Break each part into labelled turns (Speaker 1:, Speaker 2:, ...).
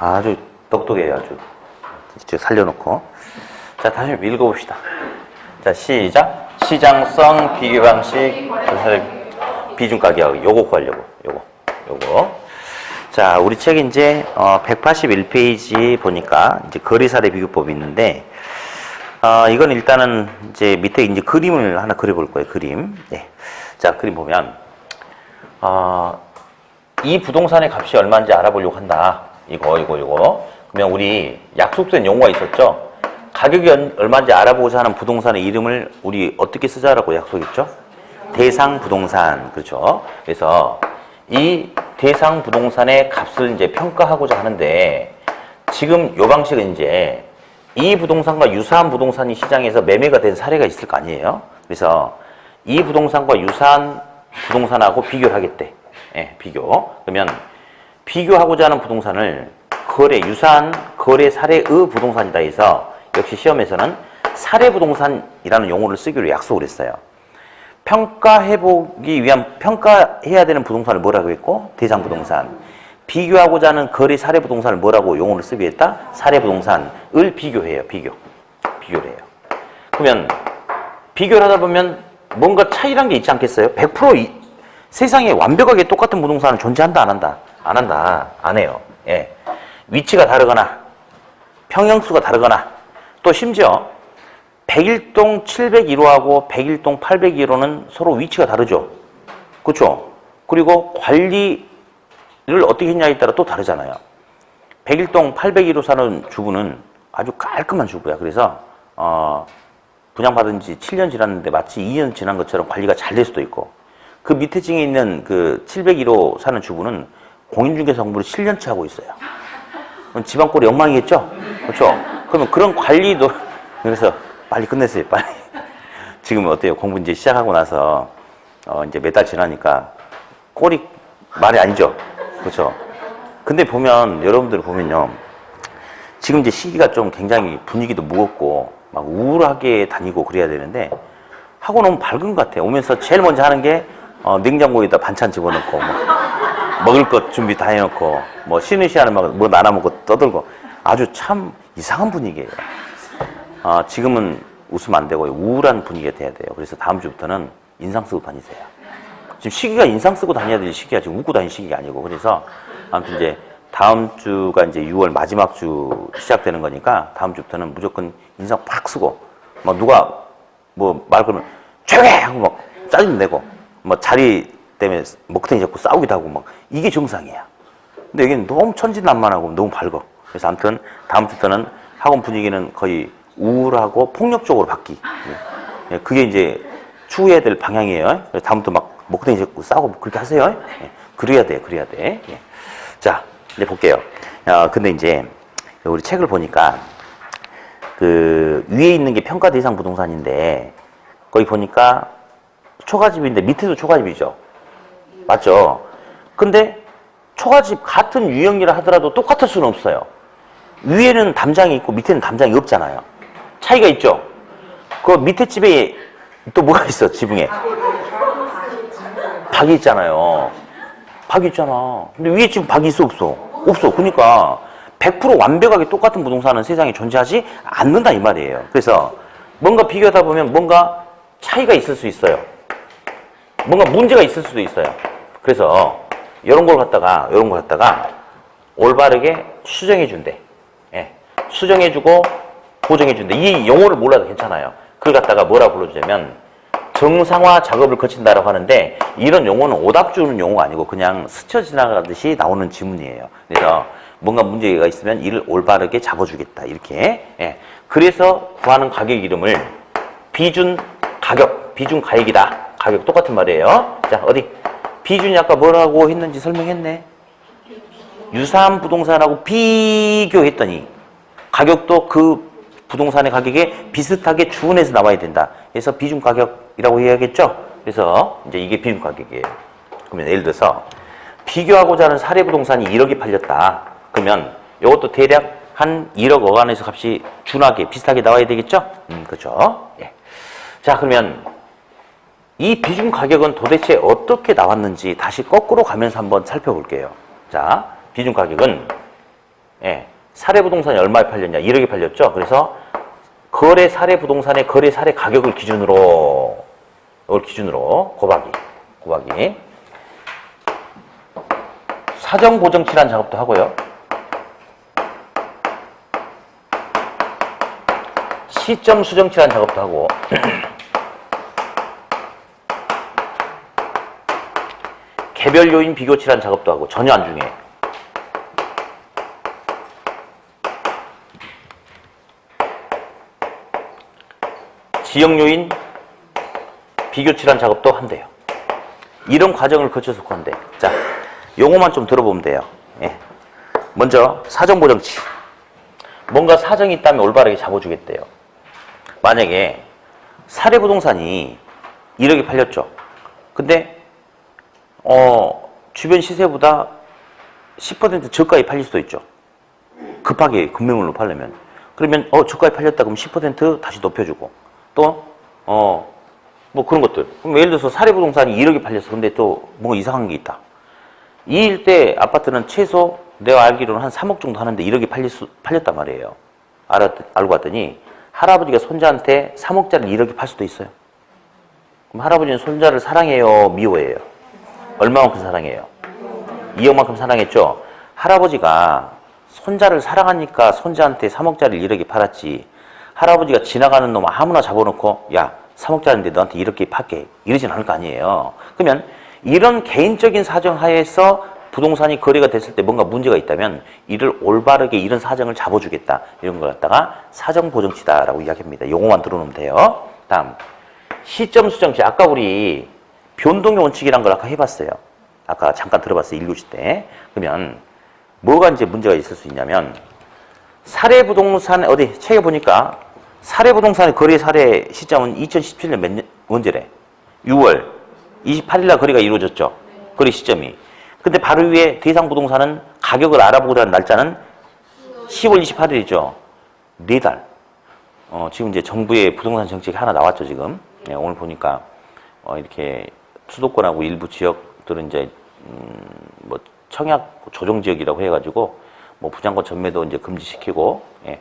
Speaker 1: 아주 똑똑해요, 아주. 이쪽 살려놓고. 자, 다시 읽어봅시다. 자, 시작. 시장성, 비교 방식, 비중 가격. 요거 구하려고. 요거. 자, 우리 책 이제 181페이지 보니까 이제 거래 사례 비교법이 있는데, 이건 일단은 이제 밑에 이제 그림을 하나 그려볼 거예요. 그림. 네. 자, 그림 보면 이 부동산의 값이 얼마인지 알아보려고 한다. 이거. 그러면 우리 약속된 용어가 있었죠. 가격이 얼마인지 알아보고자 하는 부동산의 이름을 우리 어떻게 쓰자라고 약속했죠? 대상 부동산. 그렇죠. 그래서 이 대상 부동산의 값을 이제 평가하고자 하는데, 지금 요 방식은 이제 이 부동산과 유사한 부동산이 시장에서 매매가 된 사례가 있을 거 아니에요. 그래서 이 부동산과 유사한 부동산하고 비교를 하겠대. 예, 비교. 그러면 비교하고자 하는 부동산을 유사한 거래 사례의 부동산이다 해서, 역시 시험에서는 사례 부동산이라는 용어를 쓰기로 약속을 했어요. 평가해야 되는 부동산을 뭐라고 했고? 대상 부동산. 비교하고자 하는 거래 사례 부동산을 뭐라고 용어를 쓰기로 했다? 사례 부동산을 비교해요. 비교를 해요. 그러면 비교를 하다 보면 뭔가 차이란 게 있지 않겠어요? 100% 세상에 완벽하게 똑같은 부동산은 존재한다, 안 한다? 안 한다. 안 해요. 예. 위치가 다르거나 평형수가 다르거나, 또 심지어 101동 701호하고 101동 802호는 서로 위치가 다르죠. 그렇죠? 그리고 관리를 어떻게 했냐에 따라 또 다르잖아요. 101동 801호 사는 주부는 아주 깔끔한 주부야. 그래서 분양받은 지 7년 지났는데 마치 2년 지난 것처럼 관리가 잘 될 수도 있고, 그 밑에 층에 있는 그 701호 사는 주부는 공인중개사 공부를 7년째 하고 있어요. 그럼 집안 꼴이 엉망이겠죠? 그렇죠? 그러면 그런 관리도, 그래서 빨리 끝내세요, 빨리. 지금 어때요? 공부 이제 시작하고 나서 이제 몇 달 지나니까 꼴이 말이 아니죠? 그렇죠? 근데 보면, 여러분들 보면요, 지금 이제 시기가 좀 굉장히 분위기도 무겁고 막 우울하게 다니고 그래야 되는데, 하고 너무 밝은 것 같아요. 오면서 제일 먼저 하는 게 냉장고에다 반찬 집어넣고, 먹을 것 준비 다 해놓고, 쉬는 시간에 뭐 나눠 먹고 떠들고, 아주 참 이상한 분위기예요. 지금은 웃으면 안 되고 우울한 분위기가 돼야 돼요. 그래서 다음 주부터는 인상 쓰고 다니세요. 지금 시기가 인상 쓰고 다녀야 될 시기가 지금 웃고 다니는 시기가 아니고, 그래서 아무튼 이제 다음 주가 이제 6월 마지막 주 시작되는 거니까, 다음 주부터는 무조건 인상 팍 쓰고, 누가 말 걸면 조용히 해! 하고 막 짜증 내고, 자리 때문에 먹탱이 잡고 싸우기도 하고, 이게 정상이야. 근데 여기는 너무 천진난만하고 너무 밝아. 그래서 아무튼 다음 주부터는 학원 분위기는 거의 우울하고 폭력적으로 바뀌. 그게 이제 추구해야 될 방향이에요. 그래서 다음부터 막 먹탱이 잡고 싸우고 그렇게 하세요. 그래야 돼. 자, 이제 볼게요. 근데 이제 우리 책을 보니까 그 위에 있는 게 평가 대상 부동산인데, 거기 보니까 초가집인데 밑에도 초가집이죠. 맞죠? 근데 초가집 같은 유형이라 하더라도 똑같을 수는 없어요. 위에는 담장이 있고 밑에는 담장이 없잖아요. 차이가 있죠? 그 밑에 집에 또 뭐가 있어, 지붕에? 박이 있잖아요. 박이 있잖아. 근데 위에 지금 박이 있어, 없어? 없어. 그러니까 100% 완벽하게 똑같은 부동산은 세상에 존재하지 않는다, 이 말이에요. 그래서 뭔가 비교하다 보면 뭔가 차이가 있을 수 있어요. 뭔가 문제가 있을 수도 있어요. 그래서 이런 걸 갖다가 올바르게 수정해 준대. 수정해 주고 보정해 준대. 이 용어를 몰라도 괜찮아요. 그걸 갖다가 뭐라 불러주냐면 정상화 작업을 거친다라고 하는데, 이런 용어는 오답 주는 용어가 아니고 그냥 스쳐 지나가듯이 나오는 지문이에요. 그래서 뭔가 문제가 있으면 이를 올바르게 잡아주겠다, 이렇게. 그래서 구하는 가격 이름을 비준 가격이다. 가격 똑같은 말이에요. 자, 어디 비준이 아까 뭐라고 했는지 설명했네. 유사한 부동산하고 비교했더니 가격도 그 부동산의 가격에 비슷하게 준해서 나와야 된다. 그래서 비준 가격이라고 해야겠죠. 그래서 이제 이게 비준 가격이에요. 그러면 예를 들어서 비교하고자 하는 사례 부동산이 1억이 팔렸다. 그러면 이것도 대략 한 1억 어간에서 값이 준하게 비슷하게 나와야 되겠죠. 그렇죠. 자, 그러면 이 비중 가격은 도대체 어떻게 나왔는지 다시 거꾸로 가면서 한번 살펴볼게요. 자, 비중 가격은 예. 사례 부동산이 얼마에 팔렸냐? 1억에 팔렸죠? 그래서 거래 사례 부동산의 거래 사례 가격을 기준으로, 이걸 기준으로 곱하기. 사정 보정 칠한 작업도 하고요. 시점 수정 칠한 작업도 하고. 개별 요인 비교 칠한 작업도 하고. 전혀 안 중요해. 지역 요인 비교 칠한 작업도 한대요. 이런 과정을 거쳐서 건데. 자, 요거만 좀 들어보면 돼요. 예. 먼저 사정 보정치. 뭔가 사정이 있다면 올바르게 잡아주겠대요. 만약에 사례 부동산이 1억에 팔렸죠. 근데 주변 시세보다 10% 저가에 팔릴 수도 있죠. 급하게 급매물로 팔려면. 그러면 저가에 팔렸다 그러면 10% 다시 높여주고 또 뭐 그런 것들. 그럼 예를 들어서 사례 부동산이 1억에 팔렸어. 근데 또 뭔가 이상한 게 있다. 이 일대 아파트는 최소 내가 알기로는 한 3억 정도 하는데 1억에 팔렸단 말이에요. 알고 봤더니 할아버지가 손자한테 3억짜리를 1억에 팔 수도 있어요. 그럼 할아버지는 손자를 사랑해요? 미워해요? 얼마만큼 사랑해요? 2억만큼 사랑했죠? 할아버지가 손자를 사랑하니까 손자한테 3억짜리를 1억에 팔았지. 할아버지가 지나가는 놈 아무나 잡아놓고 야 3억짜리인데 너한테 이렇게 팔게 이러진 않을 거 아니에요. 그러면 이런 개인적인 사정 하에서 부동산이 거래가 됐을 때 뭔가 문제가 있다면 이를 올바르게 이런 사정을 잡아주겠다. 이런 걸 갖다가 사정 보정치다라고 이야기합니다. 용어만 들어놓으면 돼요. 다음 시점 수정치. 아까 우리 변동의 원칙이란 걸 아까 해봤어요. 아까 잠깐 들어봤어요. 1교시 때. 그러면 뭐가 이제 문제가 있을 수 있냐면 사례 부동산 어디 책에 보니까 사례 부동산의 거래 사례 시점은 2017년 언제래? 6월 28일 날 거래가 이루어졌죠. 거래 시점이. 근데 바로 위에 대상 부동산은 가격을 알아보고자 하는 날짜는 10월 28일이죠. 4달. 지금 이제 정부의 부동산 정책이 하나 나왔죠, 지금. 네, 오늘 보니까 이렇게 수도권하고 일부 지역들은 이제 뭐 청약 조정 지역이라고 해가지고 뭐 부장권 전매도 이제 금지시키고, 예.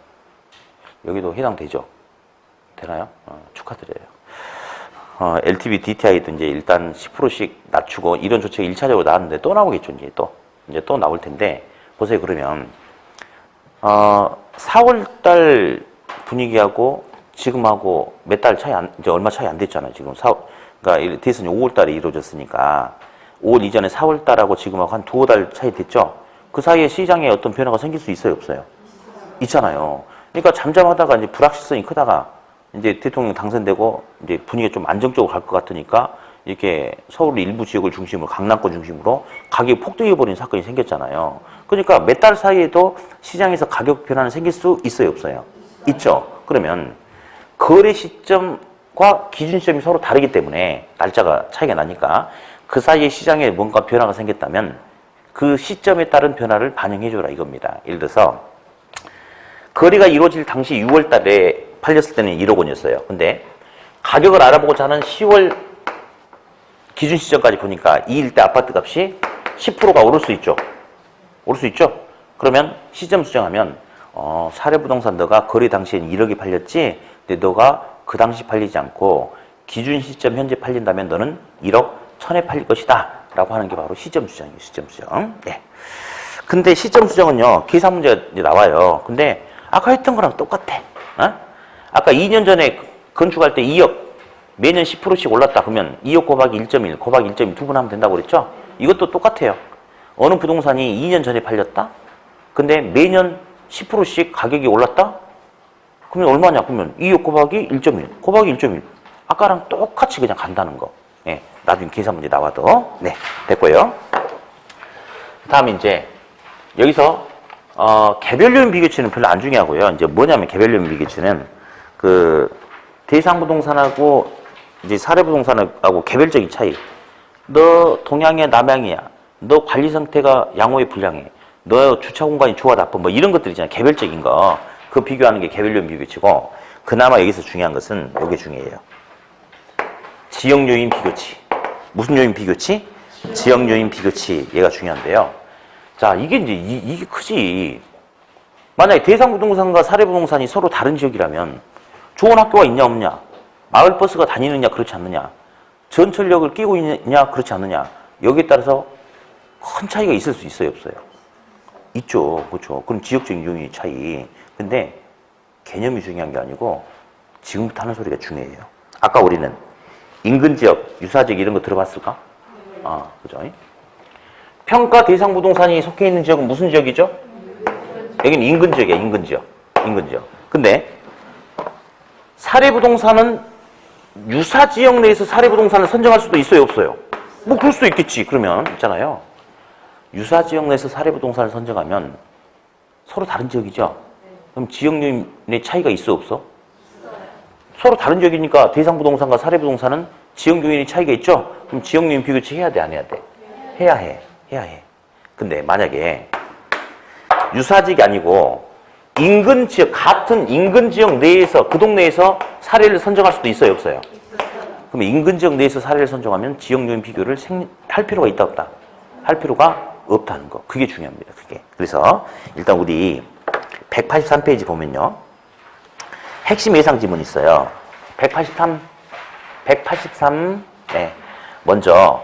Speaker 1: 여기도 해당되죠. 되나요? 축하드려요. LTV, DTI도 이제 일단 10%씩 낮추고 이런 조치가 1차적으로 나왔는데 또 나오겠죠. 이제 또 나올 텐데 보세요. 그러면 4월달 분위기하고 지금하고 몇 달 차이 이제 얼마 차이 안 됐잖아요. 지금 그러니까 대선이 5월달에 이루어졌으니까 5월 이전에 4월달하고 지금하고 한 두어 달 차이 됐죠. 그 사이에 시장에 어떤 변화가 생길 수 있어요, 없어요? 있잖아요. 그러니까 잠잠하다가 이제 불확실성이 크다가 이제 대통령 당선되고 이제 분위기가 좀 안정적으로 갈 것 같으니까 이렇게 서울 일부 지역을 중심으로 강남권 중심으로 가격이 폭등해버린 사건이 생겼잖아요. 그러니까 몇 달 사이에도 시장에서 가격 변화는 생길 수 있어요, 없어요? 있죠. 그러면 거래 시점과 기준 시점이 서로 다르기 때문에 날짜가 차이가 나니까 그 사이에 시장에 뭔가 변화가 생겼다면 그 시점에 따른 변화를 반영해줘라 이겁니다. 예를 들어서 거래가 이루어질 당시 6월 달에 팔렸을 때는 1억 원이었어요. 근데 가격을 알아보고자 하는 10월 기준 시점까지 보니까 이 일대 아파트 값이 10%가 오를 수 있죠. 오를 수 있죠. 그러면 시점 수정하면 사례 부동산 너가 거래 당시엔 1억이 팔렸지. 근데 너가 그 당시 팔리지 않고 기준 시점 현재 팔린다면 너는 1억 1000에 팔릴 것이다. 라고 하는 게 바로 시점 수정이에요. 시점 수정. 네. 근데 시점 수정은요. 계산 문제가 이제 나와요. 근데 아까 했던 거랑 똑같아. 아까 2년 전에 건축할 때 2억 매년 10%씩 올랐다. 그러면 2억 곱하기 1.1 곱하기 1.1 두 번 하면 된다고 그랬죠? 이것도 똑같아요. 어느 부동산이 2년 전에 팔렸다? 근데 매년 10%씩 가격이 올랐다? 그러면 얼마냐? 그러면 2억 곱하기 1.1 곱하기 1.1 아까랑 똑같이 그냥 간다는 거. 예, 나중에 계산 문제 나와도. 네, 됐고요. 다음에 이제 여기서 개별 요인 비교치는 별로 안 중요하고요. 이제 뭐냐면 개별 요인 비교치는 그 대상 부동산하고 이제 사례 부동산하고 개별적인 차이. 너 동향이야, 남향이야. 너 관리 상태가 양호해, 불량해. 너 주차 공간이 좋아, 나빠. 뭐 이런 것들 있잖아요. 개별적인 거. 그 비교하는 게 개별 요인 비교치고 그나마 여기서 중요한 것은 이게 중요해요. 지역 요인 비교치. 무슨 요인 비교치? 지역 요인 비교치. 얘가 중요한데요. 자, 이게 이제 이게 크지. 만약에 대상부동산과 사례부동산이 서로 다른 지역이라면 좋은 학교가 있냐 없냐, 마을버스가 다니느냐 그렇지 않느냐, 전철역을 끼고 있냐 그렇지 않느냐, 여기에 따라서 큰 차이가 있을 수 있어요 없어요? 있죠. 그렇죠. 그럼 지역적인 요인의 차이. 근데 개념이 중요한 게 아니고 지금부터 하는 소리가 중요해요. 아까 우리는 인근 지역, 유사지역 이런 거 들어봤을까? 그죠? 평가 대상 부동산이 속해 있는 지역은 무슨 지역이죠? 여기는 인근 지역이야, 인근 지역. 인근 지역. 근데 사례 부동산은 유사 지역 내에서 사례 부동산을 선정할 수도 있어요, 없어요? 뭐 그럴 수도 있겠지. 그러면 있잖아요. 유사 지역 내에서 사례 부동산을 선정하면 서로 다른 지역이죠? 그럼 지역 요인의 차이가 있어, 없어? 서로 다른 지역이니까 대상 부동산과 사례 부동산은 지역 요인의 차이가 있죠? 그럼 지역 요인 비교치 해야 돼, 안 해야 돼? 해야 해. 해야 해. 근데 만약에 유사지역이 아니고 인근 지역, 같은 인근 지역 내에서, 그 동네에서 사례를 선정할 수도 있어요, 없어요? 그럼 인근 지역 내에서 사례를 선정하면 지역 요인 비교를 할 필요가 있다, 없다? 할 필요가 없다는 거. 그게 중요합니다, 그게. 그래서 일단 우리 183페이지 보면요. 핵심 예상 지문이 있어요. 183, 네. 먼저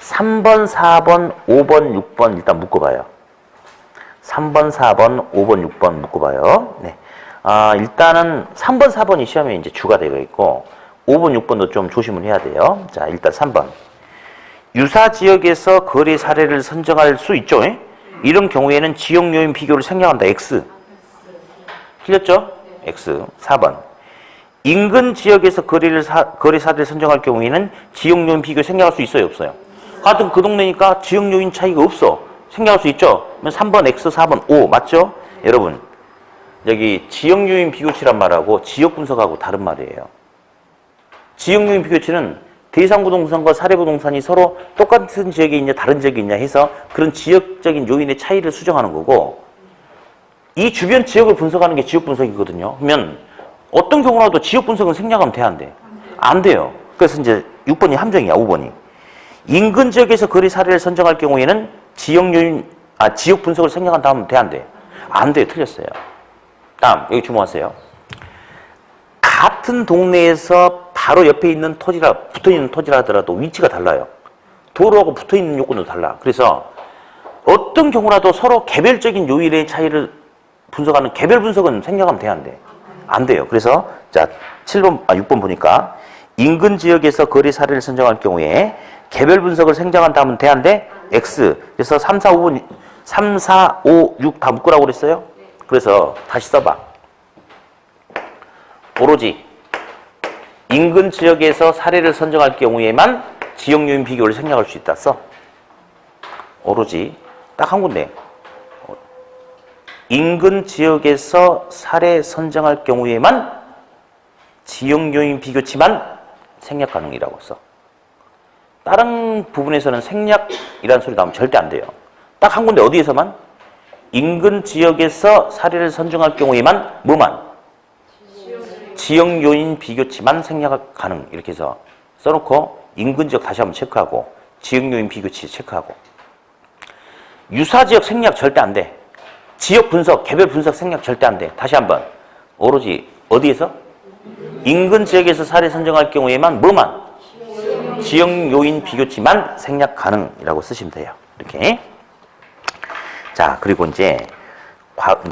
Speaker 1: 3번, 4번, 5번, 6번 일단 묶어봐요. 3번, 4번, 5번, 6번 묶어봐요. 네. 일단은 3번, 4번이 시험에 이제 주가 되어 있고 5번, 6번도 좀 조심을 해야 돼요. 자, 일단 3번. 유사 지역에서 거래 사례를 선정할 수 있죠. 이런 경우에는 지역 요인 비교를 생략한다. X. 틀렸죠? X. 4번. 인근 지역에서 거래 사례를 선정할 경우에는 지역 요인 비교 생략할 수 있어요, 없어요? 하여튼 그 동네니까 지역 요인 차이가 없어. 생략할 수 있죠? 그러면 3번 X, 4번 O. 맞죠? 여러분, 여기 지역 요인 비교치란 말하고 지역 분석하고 다른 말이에요. 지역 요인 비교치는 대상 부동산과 사례 부동산이 서로 똑같은 지역에 있냐 다른 지역에 있냐 해서 그런 지역적인 요인의 차이를 수정하는 거고, 이 주변 지역을 분석하는 게 지역 분석이거든요. 그러면 어떤 경우라도 지역 분석은 생략하면 돼, 안 돼? 안 돼요. 그래서 이제 6번이 함정이야, 5번이. 인근 지역에서 거래 사례를 선정할 경우에는 지역 분석을 생략한 다음 돼, 안 돼? 안 돼, 틀렸어요. 다음, 여기 주목하세요. 같은 동네에서 바로 옆에 있는 토지라, 붙어 있는 토지라 하더라도 위치가 달라요. 도로하고 붙어 있는 요건도 달라. 그래서 어떤 경우라도 서로 개별적인 요인의 차이를 분석하는 개별 분석은 생략하면 돼, 안 돼? 안 돼요. 그래서 자, 6번 보니까 인근 지역에서 거래 사례를 선정할 경우에 개별 분석을 생략한 다음은 돼, 안 돼? X. 그래서 3, 4, 5, 6 다 묶으라고 그랬어요? 그래서 다시 써봐. 오로지 인근 지역에서 사례를 선정할 경우에만 지역 요인 비교를 생략할 수 있다. 써. 오로지 딱 한 군데. 인근 지역에서 사례 선정할 경우에만 지역 요인 비교치만 생략 가능이라고 써. 다른 부분에서는 생략이라는 소리 나오면 절대 안 돼요. 딱 한 군데 어디에서만? 인근 지역에서 사례를 선정할 경우에만 뭐만? 지역 요인 비교치만 생략 가능. 이렇게 해서 써놓고 인근 지역 다시 한번 체크하고 지역 요인 비교치 체크하고, 유사 지역 생략 절대 안 돼. 지역 분석, 개별 분석 생략 절대 안 돼. 다시 한번. 오로지 어디에서? 인근 지역에서 사례 선정할 경우에만 뭐만? 지역 요인 비교치만 생략 가능이라고 쓰시면 돼요. 이렇게. 자, 그리고 이제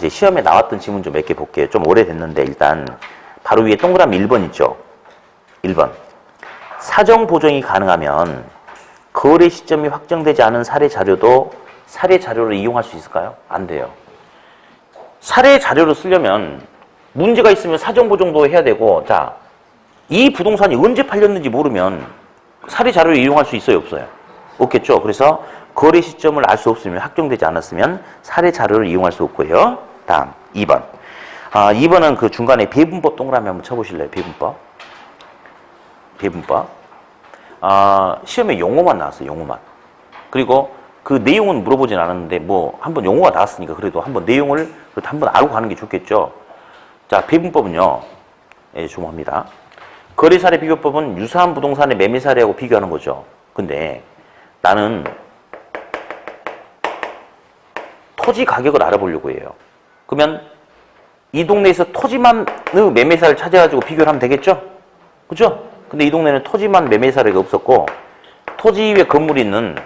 Speaker 1: 시험에 나왔던 지문 좀 몇 개 볼게요. 좀 오래됐는데 일단 바로 위에 동그라미 1번 있죠. 1번. 사정 보정이 가능하면 거래 시점이 확정되지 않은 사례 자료도 사례 자료를 이용할 수 있을까요? 안 돼요. 사례 자료를 쓰려면 문제가 있으면 사정 보정도 해야 되고, 자, 이 부동산이 언제 팔렸는지 모르면 사례 자료를 이용할 수 있어요, 없어요? 없겠죠. 그래서 거래 시점을 알 수 없으면, 확정되지 않았으면 사례 자료를 이용할 수 없고요. 다음 2번. 2번은 그 중간에 배분법 동그라미 한번 쳐보실래요? 배분법. 시험에 용어만 나왔어요, 용어만. 그리고 그 내용은 물어보진 않았는데 뭐 한번 용어가 나왔으니까 그래도 한번 내용을 한번 알고 가는 게 좋겠죠. 자, 배분법은요. 예, 주목합니다. 거래 사례 비교법은 유사한 부동산의 매매 사례하고 비교하는 거죠. 근데 나는 토지 가격을 알아보려고 해요. 그러면 이 동네에서 토지만의 매매사를 찾아가지고 비교를 하면 되겠죠? 그죠? 근데 이 동네는 토지만 매매사례가 없었고 토지 위에 건물이 있는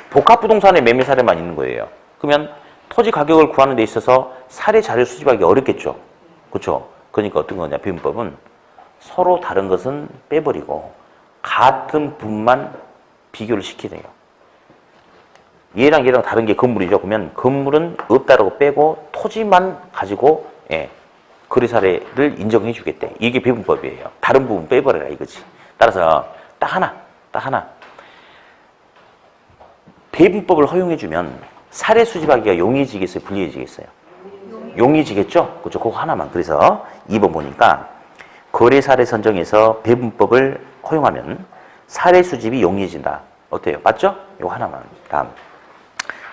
Speaker 1: 복합부동산의 매매사례만 있는 거예요. 그러면 토지 가격을 구하는 데 있어서 사례 자료 수집하기 어렵겠죠? 그렇죠? 그러니까 어떤 거냐, 비문법은 서로 다른 것은 빼버리고 같은 분만 비교를 시키네요. 얘랑 얘랑 다른 게 건물이죠. 그러면 건물은 없다라고 빼고 토지만 가지고 거래 사례를 인정해 주겠대. 이게 배분법이에요. 다른 부분 빼버려라 이거지. 따라서 딱 하나. 배분법을 허용해 주면 사례 수집하기가 용이해지겠어요? 불리해지겠어요? 용이해지겠죠? 그렇죠. 그거 하나만. 그래서 2번 보니까 거래 사례 선정에서 배분법을 허용하면 사례 수집이 용이해진다. 어때요? 맞죠? 이거 하나만. 다음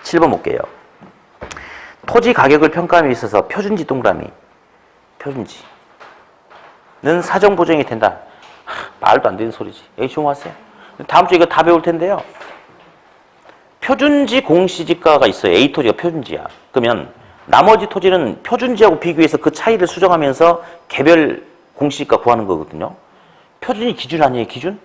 Speaker 1: 7번 볼게요. 토지 가격을 평가함에 있어서 표준지 동그라미. 표준지는 사정 보정이 된다. 말도 안 되는 소리지. 여기 조용하세요. 다음 주에 이거 다 배울 텐데요. 표준지 공시지가가 있어요. A 토지가 표준지야. 그러면 나머지 토지는 표준지하고 비교해서 그 차이를 수정하면서 개별 공시지가 구하는 거거든요. 표준이 기준 아니에요? 기준?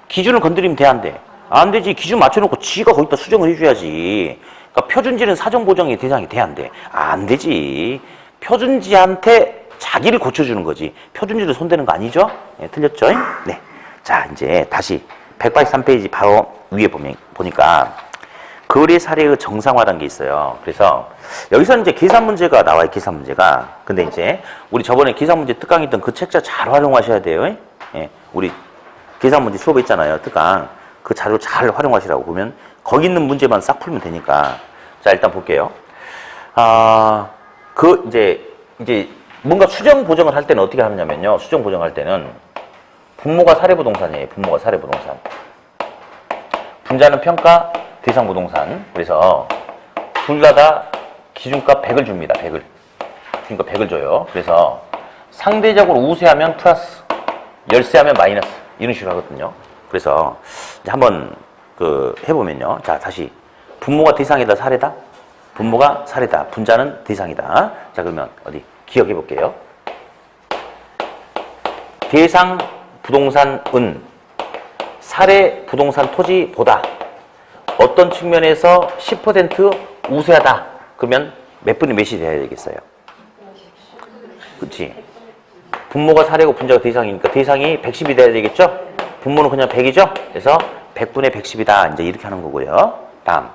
Speaker 1: 기준을 건드리면 돼, 안 돼? 안 되지. 기준 맞춰놓고 지가 거기다 수정을 해줘야지. 그러니까 표준지는 사정 보정의 대상이 돼, 안 돼? 안 되지. 표준지한테 자기를 고쳐주는 거지. 표준지를 손대는 거 아니죠? 네, 틀렸죠? 네. 자, 이제 다시 183페이지 바로 위에 보니까 거래 사례의 정상화라는 게 있어요. 그래서 여기서는 이제 계산 문제가 나와요. 계산 문제가. 근데 이제 우리 저번에 계산 문제 특강 있던 그 책자 잘 활용하셔야 돼요. 예, 우리 계산 문제 수업에 있잖아요. 특강. 그 자료 잘 활용하시라고 보면 거기 있는 문제만 싹 풀면 되니까. 자, 일단 볼게요. 이제 뭔가 수정 보정을 할 때는 어떻게 하느냐면요. 수정 보정할 때는 분모가 사례부동산이에요. 분모가 사례부동산. 분자는 평가, 대상 부동산. 그래서 둘 다 기준값 100을 줍니다. 100을. 기준값 100을 줘요. 그래서 상대적으로 우세하면 플러스, 열세하면 마이너스. 이런 식으로 하거든요. 그래서 이제 한번 해보면요. 자, 다시. 분모가 대상이다, 사례다? 분모가 사례다. 분자는 대상이다. 자, 그러면 어디 기억해 볼게요. 대상 부동산은 사례 부동산 토지보다 어떤 측면에서 10% 우세하다. 그러면 몇 분이 몇이 돼야 되겠어요? 그렇지. 분모가 사례고 분자가 대상이니까 대상이 110이 돼야 되겠죠? 분모는 그냥 100이죠? 그래서 100분의 110이다. 이제 이렇게 하는 거고요. 다음.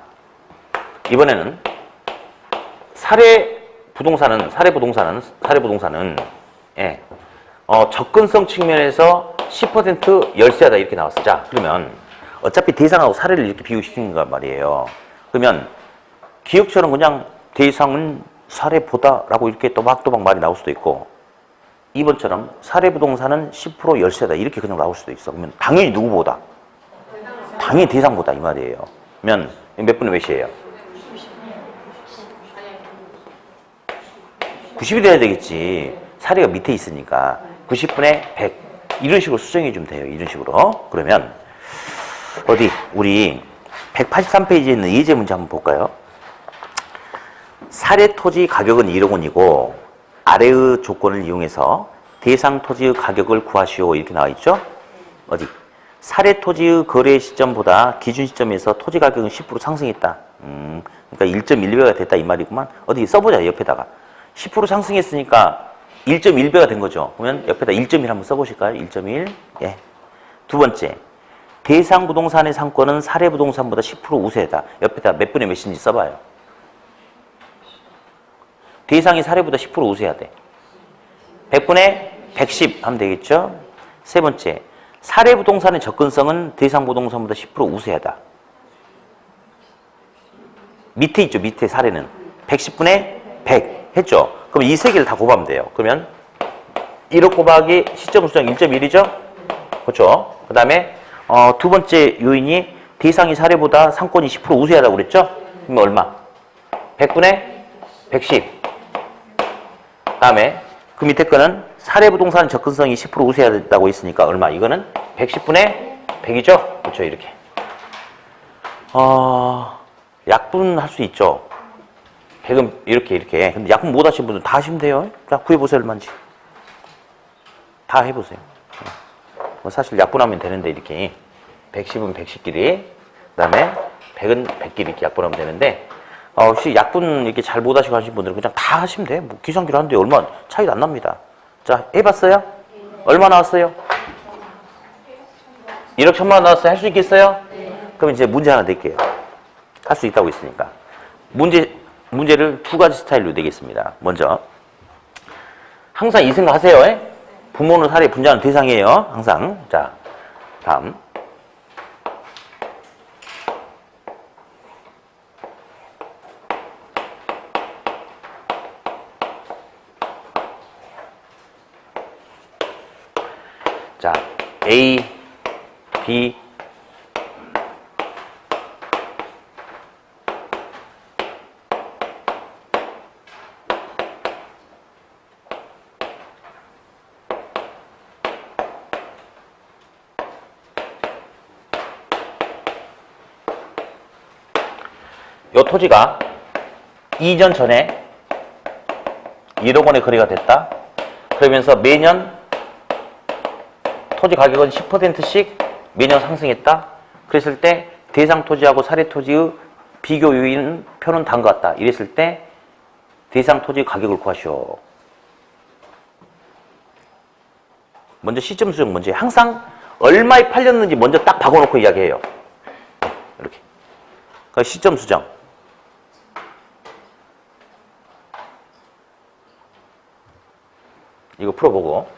Speaker 1: 이번에는 사례 부동산은 접근성 측면에서 10% 열세하다 이렇게 나왔어. 자, 그러면 어차피 대상하고 사례를 이렇게 비교시키는 거 말이에요. 그러면 기억처럼 그냥 대상은 사례보다라고 이렇게 또박또박 말이 나올 수도 있고 2번처럼 사례 부동산은 10% 열세다 이렇게 그냥 나올 수도 있어. 그러면 당연히 누구보다? 당연히 대상보다 이 말이에요. 그러면 몇 분의 몇이에요? 90이 돼야 되겠지. 사례가 밑에 있으니까 90분의 100 이런 식으로 수정해 주면 돼요. 이런 식으로. 그러면 어디 우리 183페이지에 있는 예제 문제 한번 볼까요? 사례 토지 가격은 1억 원이고 아래의 조건을 이용해서 대상 토지의 가격을 구하시오 이렇게 나와 있죠? 어디? 사례 토지의 거래 시점보다 기준 시점에서 토지 가격은 10% 상승했다. 그러니까 1.1배가 됐다 이 말이구만. 어디 써보자 옆에다가. 10% 상승했으니까 1.1배가 된 거죠. 그러면 옆에다 1.1 한번 써보실까요? 1.1. 예. 두 번째. 대상 부동산의 상권은 사례 부동산보다 10% 우세하다. 옆에다 몇 분의 몇인지 써봐요. 대상이 사례보다 10% 우세하대. 100분의 110 하면 되겠죠? 세 번째. 사례 부동산의 접근성은 대상 부동산보다 10% 우세하다. 밑에 있죠. 밑에 사례는. 110분의 100 했죠? 그럼 이 세 개를 다 곱하면 돼요. 그러면 1억 곱하기 시점 수정 1.1이죠? 그렇죠? 그 다음에 두 번째 요인이 대상이 사례보다 상권이 10% 우세하다고 그랬죠? 그러면 얼마? 100분의 110. 다음에 그 밑에 거는 사례 부동산 접근성이 10% 우세하다고 했으니까 얼마? 이거는 110분의 100이죠? 그렇죠? 이렇게. 약분할 수 있죠? 100은 이렇게. 근데 약분 못 하신 분들 다 하시면 돼요. 자, 구해보세요, 얼마인지. 다 해보세요. 뭐 사실 약분하면 되는데, 이렇게. 110은 110끼리, 그 다음에 100은 100끼리 이렇게 약분하면 되는데, 혹시 약분 이렇게 잘 못 하시고 하신 분들은 그냥 다 하시면 돼. 뭐 기상기로 하는데 얼마 차이도 안 납니다. 자, 해봤어요? 얼마 나왔어요? 1억 1천만 원 나왔어요? 할 수 있겠어요? 그럼 이제 문제 하나 낼게요. 할 수 있다고 있으니까. 문제를 두 가지 스타일로 내겠습니다. 먼저, 항상 이 생각하세요. 부모는 사례, 분자는 대상이에요. 항상. 자, 다음. 자, A, B, 요 토지가 2년 전에 1억 원의 거래가 됐다. 그러면서 매년 토지 가격은 10%씩 매년 상승했다. 그랬을 때 대상 토지하고 사례 토지의 비교 요인 표는 다음 것 같다. 이랬을 때 대상 토지 가격을 구하시오. 먼저 시점 수정 먼저 항상 얼마에 팔렸는지 먼저 딱 박아놓고 이야기해요. 이렇게. 그러니까 시점 수정. 이거 풀어보고.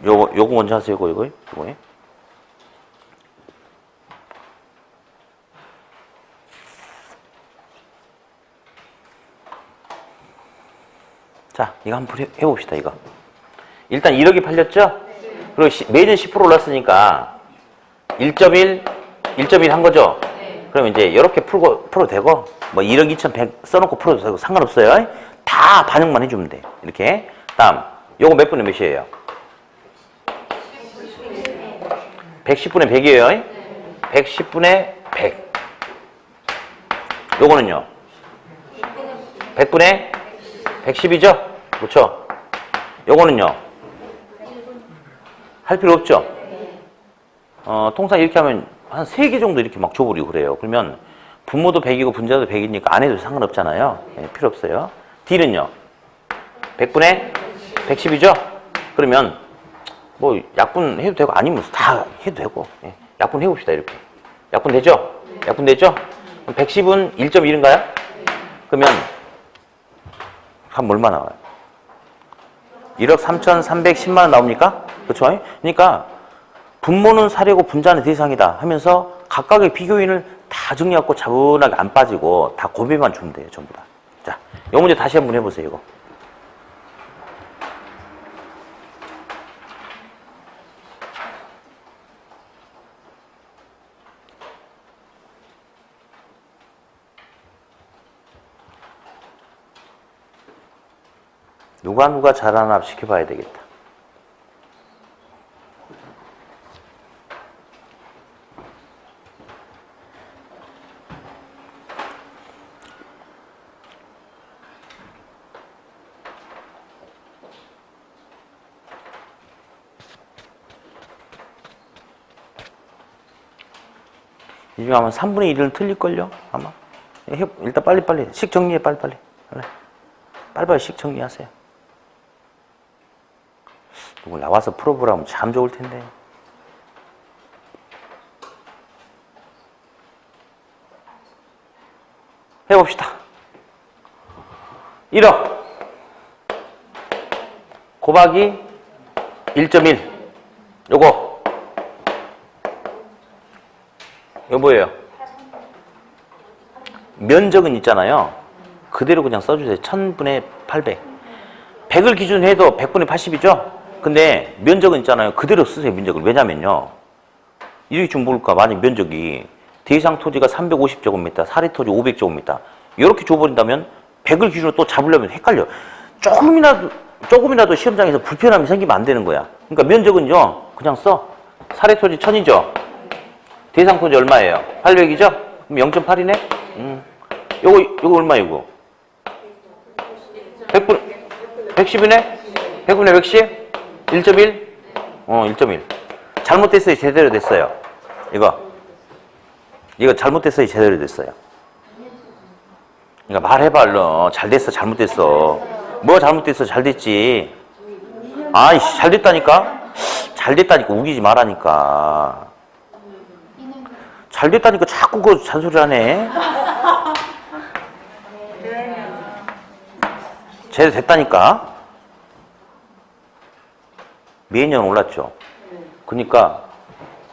Speaker 1: 요거 먼저 하세요, 요거. 자, 이거 한번 해봅시다, 이거. 일단 1억이 팔렸죠? 그리고 매년 10% 올랐으니까 1.1, 1.1 한 거죠? 그럼 이제 이렇게 풀어도 되고, 뭐 1억 2,100 써놓고 풀어도 되고 상관없어요. 다 반영만 해주면 돼. 이렇게. 다음, 요거 몇 분의 몇이에요? 110분의 100이에요. 110분의 100. 요거는요? 100분의 110이죠? 그렇죠? 요거는요? 할 필요 없죠? 통상 이렇게 하면 한 3개 정도 이렇게 막 줘버리고 그래요. 그러면 분모도 100이고 분자도 100이니까 안 해도 상관없잖아요. 필요 없어요. D는요? 100분의 110이죠? 그러면 뭐 약분 해도 되고 아니면 다 해도 되고. 약분 해봅시다, 이렇게. 약분 되죠? 약분 되죠? 110은 1.1인가요? 그러면 한 얼마 나와요? 1억 3,310만 원 나옵니까? 그렇죠? 그러니까 분모는 사례고 분자는 대상이다 하면서 각각의 비교인을 다 정리하고 차분하게 안 빠지고 다 고배만 주면 돼요, 전부 다. 자, 이 문제 다시 한번 해보세요, 이거. 누가 잘하나 시켜봐야 되겠다. 이 중에 아마 3분의 1은 틀릴걸요? 아마. 일단 빨리빨리. 식 정리해, 빨리빨리. 빨리빨리 식 정리하세요. 누구 나와서 풀어보라면 참 좋을 텐데. 해봅시다. 1억 곱하기 1.1 요거 뭐예요? 면적은 있잖아요. 그대로 그냥 써주세요. 1000분의 800 100을 기준으로 해도 100분의 80이죠? 근데 면적은 있잖아요. 그대로 쓰세요. 면적을. 왜냐면요, 이렇게 좀 볼까? 만약 면적이 대상 토지가 350제곱미터, 사례 토지 500제곱미터 이렇게 줘버린다면 100을 기준으로 또 잡으려면 헷갈려. 조금이라도 시험장에서 불편함이 생기면 안 되는 거야. 그러니까 면적은요, 그냥 써. 사례 토지 1000이죠? 대상 토지 얼마예요? 800이죠? 그럼 0.8이네? 요거 얼마 이거? 110이네? 100분의 110? 1.1? 1.1. 잘못됐어요? 제대로 됐어요? 이거 잘못됐어요? 제대로 됐어요? 그러니까 말해봐, 얼른. 잘 됐어? 잘못됐어? 뭐 잘못됐어? 잘 됐지? 아이씨, 잘 됐다니까? 잘 됐다니까 우기지 말라니까. 잘 됐다니까 자꾸 그 잔소리 하네. 제대로 됐다니까. 매년 올랐죠. 그러니까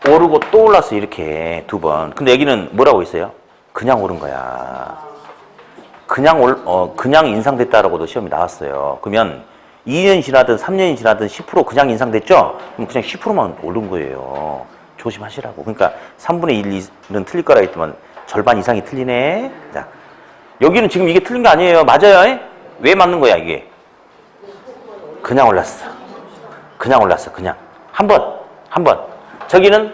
Speaker 1: 오르고 또 올랐어, 이렇게 2번. 근데 여기는 뭐라고 있어요? 그냥 오른 거야. 그냥 인상됐다라고도 시험이 나왔어요. 그러면 2년 지나든 3년이 지나든 10% 그냥 인상됐죠? 그럼 그냥 10%만 오른 거예요. 조심하시라고. 그러니까 3분의 1은 틀릴 거라 했더만 절반 이상이 틀리네. 자, 여기는 지금 이게 틀린 거 아니에요. 맞아요? 왜 맞는 거야, 이게? 그냥 올랐어. 그냥 올랐어, 그냥. 한 번. 저기는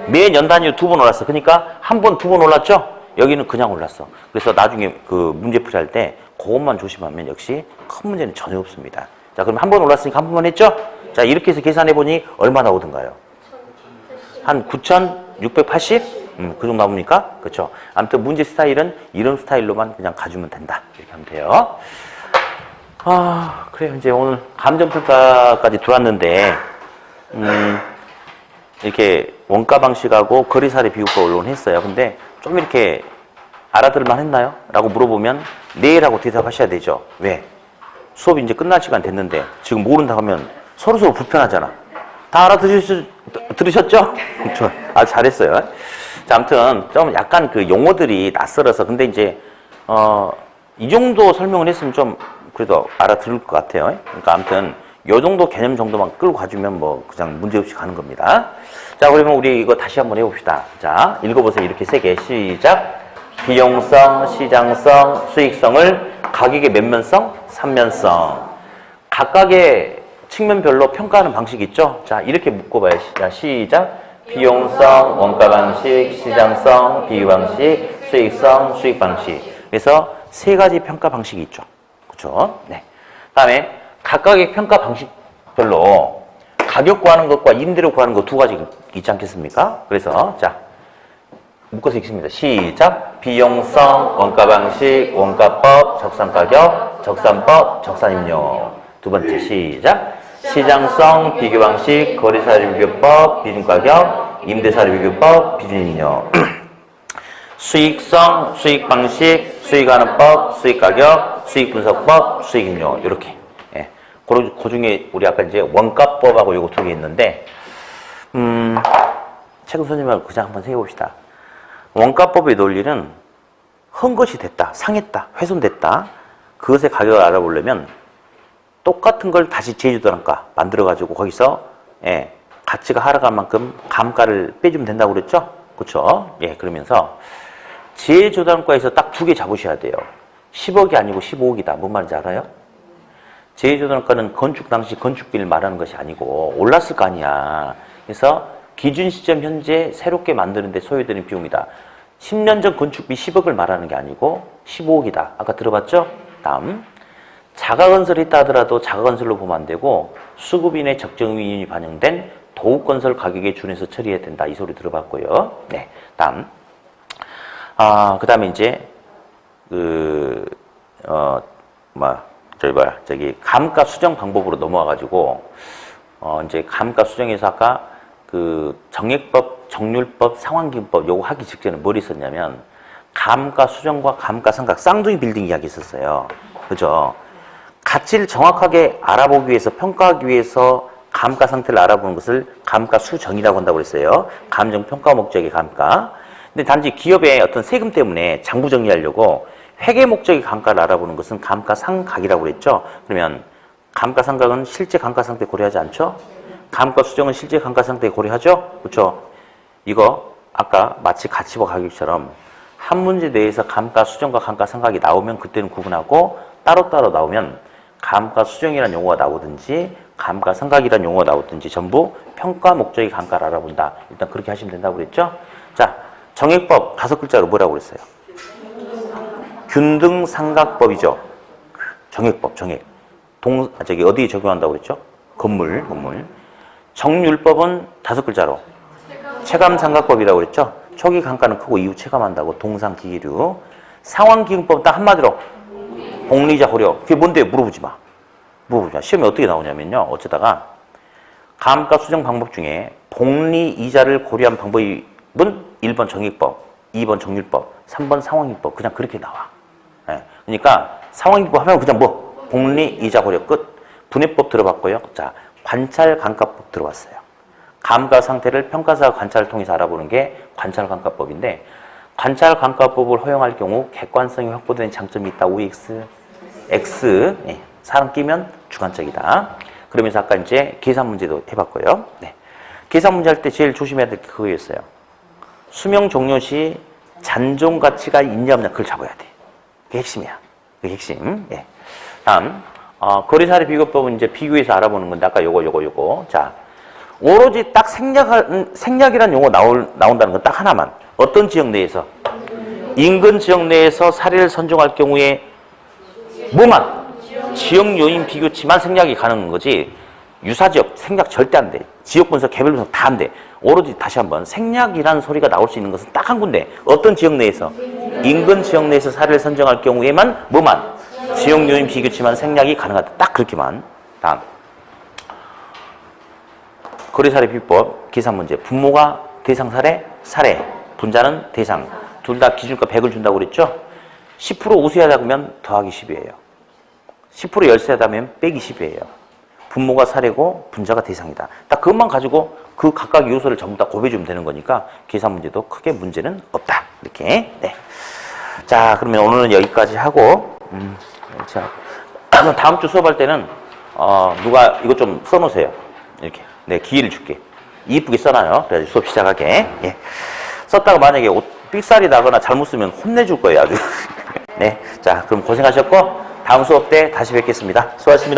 Speaker 1: 매년 단위로 2번 올랐어. 그러니까 한 번, 2번 올랐죠? 여기는 그냥 올랐어. 그래서 나중에 그 문제 풀이할 때 그것만 조심하면 역시 큰 문제는 전혀 없습니다. 자, 그럼 한 번 올랐으니까 한 번만 했죠? 자, 이렇게 해서 계산해보니 얼마 나오던가요? 한 9,680? 그 정도 나옵니까? 그렇죠. 아무튼 문제 스타일은 이런 스타일로만 그냥 가주면 된다. 이렇게 하면 돼요. 그래요. 이제 오늘 감정평가까지 들어왔는데, 이렇게 원가 방식하고 거리사례 비교과 언론했어요. 근데 좀 이렇게 알아들을만 했나요? 라고 물어보면 내일하고 대답하셔야 되죠. 왜? 수업이 이제 끝날 시간 됐는데 지금 모른다 하면 서로 불편하잖아. 다 알아들으셨죠? 아주 잘했어요. 자, 아무튼 좀 약간 그 용어들이 낯설어서 근데 이제 이 정도 설명을 했으면 좀 그래도 알아들을 것 같아요. 그러니까 아무튼 요 정도 개념 정도만 끌고 가주면 뭐 그냥 문제없이 가는 겁니다. 자, 그러면 우리 이거 다시 한번 해봅시다. 자, 읽어보세요. 이렇게 세 개. 시작. 비용성, 시장성, 수익성을 가격의 몇면성? 3면성. 각각의 측면별로 평가하는 방식이 있죠? 자, 이렇게 묶어봐요. 자, 시작. 비용성, 원가 방식, 시장성, 비유 방식, 수익성, 수익 방식. 그래서 세 가지 평가 방식이 있죠. 그렇죠? 네. 다음에 각각의 평가 방식별로 가격 구하는 것과 임대료 구하는 것 두 가지 있지 않겠습니까? 그래서 자, 묶어서 읽습니다. 시작. 비용성, 원가 방식, 원가법, 적산가격, 적산법, 적산임료. 두 번째 시작. 시장성, 비교 방식, 거래사례 비교법, 비준가격, 임대사례 비교법, 비준임료. 수익성, 수익 방식, 수익하는 법, 수익가격, 수익분석법, 수익임료. 이렇게. 예. 그 중에 우리 아까 이제 원가법하고 요거 두 개 있는데, 최근 선생님하고 그냥 한번 해봅시다. 원가법의 논리는 헌 것이 됐다, 상했다, 훼손됐다. 그것의 가격을 알아보려면 똑같은 걸 다시 제조단가 만들어가지고 거기서 가치가 하락한 만큼 감가를 빼주면 된다고 그랬죠? 그렇죠? 예, 그러면서 제조단가에서 딱 두 개 잡으셔야 돼요. 10억이 아니고 15억이다. 뭔 말인지 알아요? 제조단가는 건축 당시 건축비를 말하는 것이 아니고 올랐을 거 아니야. 그래서 기준 시점 현재 새롭게 만드는데 소요되는 비용이다. 10년 전 건축비 10억을 말하는 게 아니고 15억이다. 아까 들어봤죠? 다음. 자가건설이 있다 하더라도 자가건설로 보면 안 되고 수급인의 적정이윤이 반영된 도급건설 가격에 준해서 처리해야 된다. 이 소리 들어봤고요. 네. 다음. 그 다음에 이제, 감가 수정 방법으로 넘어와가지고, 이제 감가 수정에서 아까 정액법, 정률법, 상환기금법 요거 하기 직전에 뭘 있었냐면, 감가 수정과 감가 상각, 쌍둥이 빌딩 이야기 있었어요. 그죠? 가치를 정확하게 알아보기 위해서, 평가하기 위해서 감가 상태를 알아보는 것을 감가 수정이라고 한다고 그랬어요. 감정 평가 목적의 감가. 근데 단지 기업의 어떤 세금 때문에 장부 정리하려고 회계 목적의 감가를 알아보는 것은 감가 상각이라고 그랬죠. 그러면 감가 상각은 실제 감가 상태 고려하지 않죠? 감가 수정은 실제 감가 상태 고려하죠? 그렇죠? 이거 아까 마치 가치와 가격처럼 한 문제 내에서 감가 수정과 감가 상각이 나오면 그때는 구분하고 따로따로 나오면 감가 수정이라는 용어가 나오든지 감가 상각이라는 용어가 나오든지 전부 평가 목적의 감가를 알아본다. 일단 그렇게 하시면 된다고 그랬죠? 자, 정액법 5글자로 뭐라고 그랬어요? 균등상각법이죠. 정액법, 정액. 어디에 적용한다고 그랬죠? 건물. 정률법은 5글자로 체감상각법이라고 그랬죠? 초기 감가는 크고 이후 체감한다고 동상기계류. 상환기금법 딱 한마디로 복리이자 고려. 그게 뭔데? 물어보지 마. 시험에 어떻게 나오냐면요. 어쩌다가 감가 수정 방법 중에 복리이자를 고려한 방법은 1번 정액법, 2번 정률법, 3번 상환기법. 그냥 그렇게 나와. 네. 그러니까 상환기법 하면 그냥 복리이자 고려 끝. 분해법 들어봤고요. 자, 관찰감가법 들어봤어요. 감가 상태를 평가사와 관찰을 통해서 알아보는 게 관찰감가법인데 관찰감가법을 허용할 경우 객관성이 확보되는 장점이 있다. OX, X. 네. 사람 끼면 주관적이다. 그러면서 아까 이제 계산 문제도 해봤고요. 네. 계산 문제 할 때 제일 조심해야 될 게 그거였어요. 수명 종료 시 잔존 가치가 있냐 없냐 그걸 잡아야 돼. 그게 핵심이야. 그게 핵심. 예. 다음 거래사례 비교법은 이제 비교해서 알아보는 건데 아까 요거. 자, 오로지 딱 생략이라는 용어 나온다는 건 딱 하나만. 어떤 지역 내에서? 인근 지역 내에서 사례를 선정할 경우에 뭐만? 지역 요인 비교치만 생략이 가능한 거지 유사지역 생략 절대 안 돼. 지역 분석, 개별 분석 다 안 돼. 오로지 다시 한번 생략이라는 소리가 나올 수 있는 것은 딱 한 군데. 어떤 지역 내에서? 인근 지역 내에서 사례를 선정할 경우에만 뭐만? 지역 요인 비교치만 생략이 가능하다. 딱 그렇게만. 다음. 거래사례 비법 계산 문제. 분모가 대상 사례. 분자는 대상. 둘 다 기준가 100을 준다고 그랬죠? 10% 우수하다 그러면 더하기 10이에요. 10% 열세하다면 빼기 10이에요. 분모가 사례고 분자가 대상이다. 딱 그것만 가지고 그 각각 요소를 전부 다 곱해주면 되는 거니까 계산 문제도 크게 문제는 없다. 이렇게. 네. 자, 그러면 오늘은 여기까지 하고 자, 다음 주 수업할 때는 누가 이거 좀 써놓으세요. 이렇게. 네, 기회를 줄게. 이쁘게 써놔요. 그래야지 수업 시작하게. 예. 썼다가 만약에 삑살이 나거나 잘못 쓰면 혼내줄 거예요. 아주. 네. 자, 그럼 고생하셨고 다음 수업 때 다시 뵙겠습니다. 수고하셨습니다.